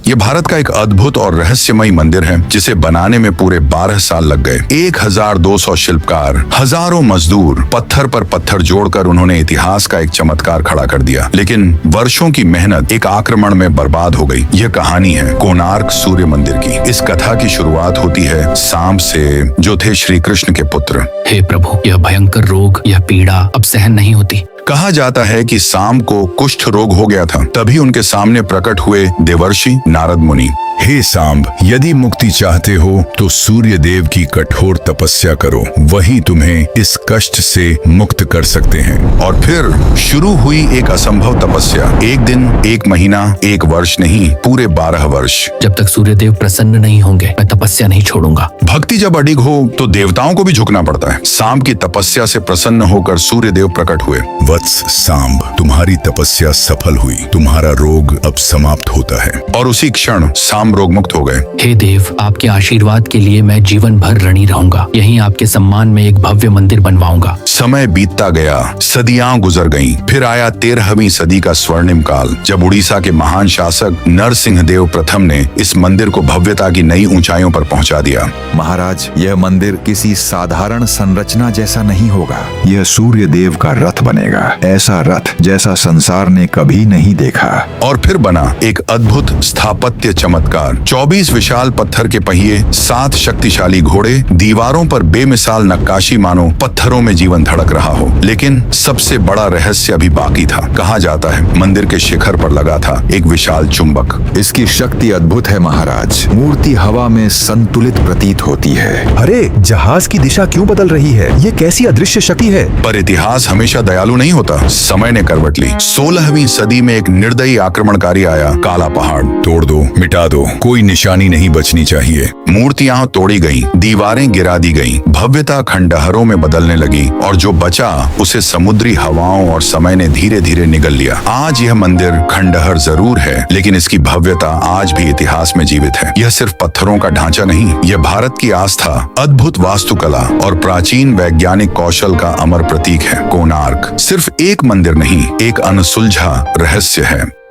ये भारत का एक अद्भुत और रहस्यमयी मंदिर है जिसे बनाने में पूरे 12 साल लग गए। 1200 शिल्पकार, हजारों मजदूर, पत्थर पर पत्थर जोड़कर उन्होंने इतिहास का एक चमत्कार खड़ा कर दिया। लेकिन वर्षों की मेहनत एक आक्रमण में बर्बाद हो गई। यह कहानी है कोणार्क सूर्य मंदिर की। इस कथा की शुरुआत होती है सांब से, जो थे श्री कृष्ण के पुत्र। हे प्रभु, यह भयंकर रोग, यह पीड़ा अब सहन नहीं होती। कहा जाता है कि सांब को कुष्ठ रोग हो गया था। तभी उनके सामने प्रकट हुए देवर्षि नारद मुनि। हे सांब, यदि मुक्ति चाहते हो तो सूर्य देव की कठोर तपस्या करो, वही तुम्हें इस कष्ट से मुक्त कर सकते हैं। और फिर शुरू हुई एक असंभव तपस्या। एक दिन, एक महीना, एक वर्ष नहीं, पूरे 12 वर्ष। जब तक सूर्य देव प्रसन्न नहीं होंगे मैं तपस्या नहीं छोड़ूंगा। भक्ति जब अडिग हो तो देवताओं को भी झुकना पड़ता है। सांब की तपस्या से प्रसन्न होकर सूर्य देव प्रकट हुए। वत्स सांब, तुम्हारी तपस्या सफल हुई, तुम्हारा रोग अब समाप्त होता है। और उसी क्षण सांब रोग मुक्त हो गए। हे देव, आपके आशीर्वाद के लिए मैं जीवन भर ऋणी रहूंगा। यहीं आपके सम्मान में एक भव्य मंदिर बनवाऊंगा। समय बीतता गया, सदियां गुजर गईं। फिर आया 13वीं सदी का स्वर्णिम काल, जब उड़ीसा के महान शासक नरसिंह देव प्रथम ने इस मंदिर को भव्यता की नई ऊंचाइयों पर पहुंचा दिया। महाराज, यह मंदिर किसी साधारण संरचना जैसा नहीं होगा। यह सूर्य देव का रथ बनेगा, ऐसा रथ जैसा संसार ने कभी नहीं देखा। और फिर बना एक अद्भुत स्थापत्य चमत्कार। 24 विशाल पत्थर के पहिए, 7 शक्तिशाली घोड़े, दीवारों पर बेमिसाल नक्काशी, मानो पत्थरों में जीवन धड़क रहा हो। लेकिन सबसे बड़ा रहस्य अभी बाकी था। कहा जाता है मंदिर के शिखर पर लगा था एक विशाल चुंबक। इसकी शक्ति अद्भुत है महाराज। मूर्ति हवा में संतुलित प्रतीत होती है। अरे, जहाज की दिशा क्यों बदल रही है? ये कैसी अदृश्य शक्ति है? पर इतिहास हमेशा दयालु नहीं होता। समय ने करवट ली। 16वीं सदी में एक निर्दयी आक्रमणकारी आया, काला पहाड़। तोड़ दो, मिटा दो, कोई निशानी नहीं बचनी चाहिए। मूर्तियां तोड़ी गईं, दीवारें गिरा दी गईं, भव्यता खंडहरों में बदलने लगी, और जो बचा उसे समुद्री हवाओं और समय ने धीरे धीरे निगल लिया। आज यह मंदिर खंडहर जरूर है, लेकिन इसकी भव्यता आज भी इतिहास में जीवित है। यह सिर्फ पत्थरों का ढांचा नहीं, यह भारत की आस्था, अद्भुत वास्तुकला और प्राचीन वैज्ञानिक कौशल का अमर प्रतीक है। कोणार्क सिर्फ एक मंदिर नहीं, एक अनसुलझा रहस्य है।